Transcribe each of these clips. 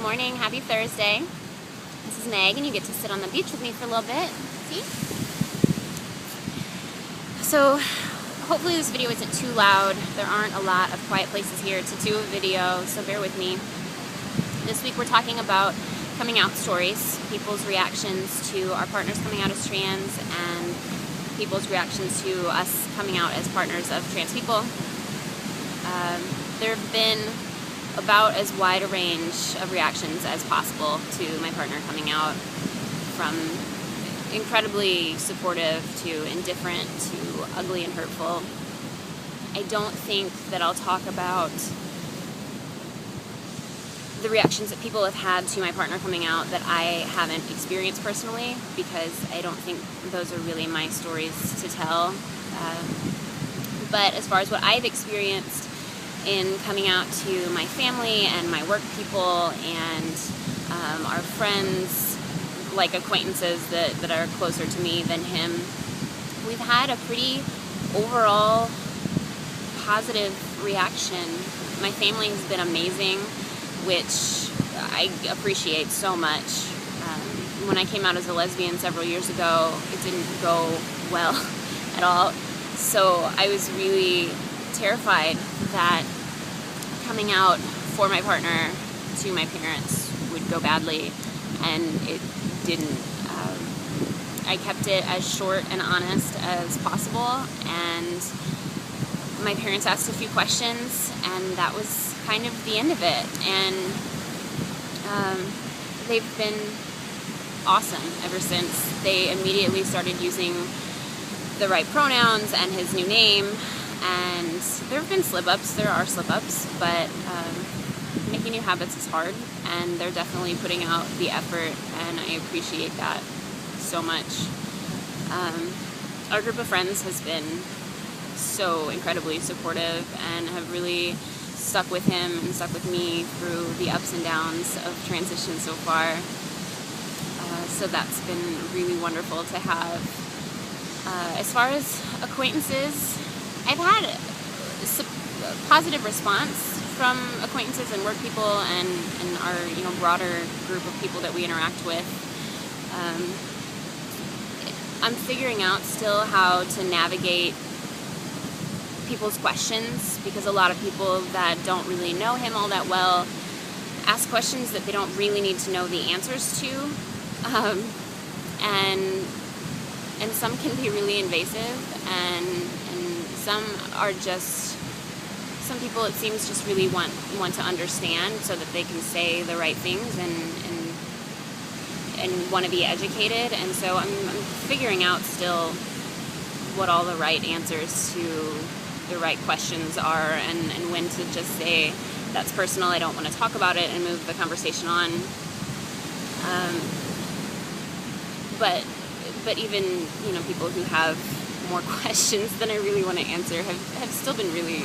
morning. Happy Thursday. This is Meg, and you get to sit on the beach with me for a little bit. See? So, hopefully this video isn't too loud. There aren't a lot of quiet places here to do a video, so bear with me. This week we're talking about coming out stories, people's reactions to our partners coming out as trans, and people's reactions to us coming out as partners of trans people. There have been about as wide a range of reactions as possible to my partner coming out, from incredibly supportive to indifferent to ugly and hurtful. I don't think that I'll talk about the reactions that people have had to my partner coming out that I haven't experienced personally, because I don't think those are really my stories to tell. But as far as what I've experienced in coming out to my family and my work people and our friends, like acquaintances that are closer to me than him, we've had a pretty overall positive reaction. My family has been amazing, which I appreciate so much. When I came out as a lesbian several years ago, it didn't go well at all. So I was really terrified that coming out for my partner to my parents would go badly, and it didn't. I kept it as short and honest as possible, and my parents asked a few questions, and that was kind of the end of it. And they've been awesome ever since. They immediately started using the right pronouns and his new name, and there have been slip-ups. There are slip-ups, but making new habits is hard, and they're definitely putting out the effort, and I appreciate that so much. Our group of friends has been so incredibly supportive and have really stuck with him and stuck with me through the ups and downs of transition so far. So that's been really wonderful to have. As far as acquaintances, I've had a positive response from acquaintances and work people and our broader group of people that we interact with. I'm figuring out still how to navigate people's questions, because a lot of people that don't really know him all that well ask questions that they don't really need to know the answers to, and some can be really invasive, and some are just, some people it seems just really want to understand so that they can say the right things and want to be educated. And so I'm figuring out still what all the right answers to the right questions are, and when to just say that's personal, I don't want to talk about it, and move the conversation on. But even people who have more questions than I really want to answer have still been really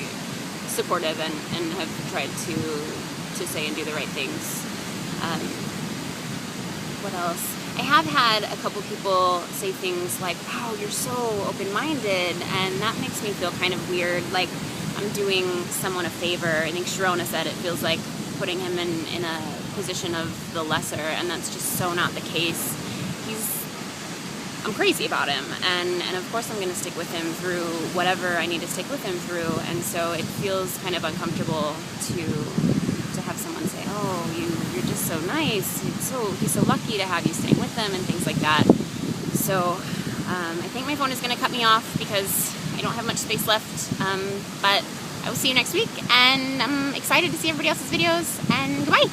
supportive and have tried to say and do the right things. What else? I have had a couple people say things like, wow, you're so open-minded, and that makes me feel kind of weird, like I'm doing someone a favor. I think Sharona said it feels like putting him in a position of the lesser, and that's just so not the case. I'm crazy about him, and of course I'm going to stick with him through whatever I need to stick with him through, and so it feels kind of uncomfortable to have someone say, oh, you're just so nice, he's so lucky to have you staying with them, and things like that. So I think my phone is going to cut me off because I don't have much space left, but I will see you next week, and I'm excited to see everybody else's videos, and goodbye!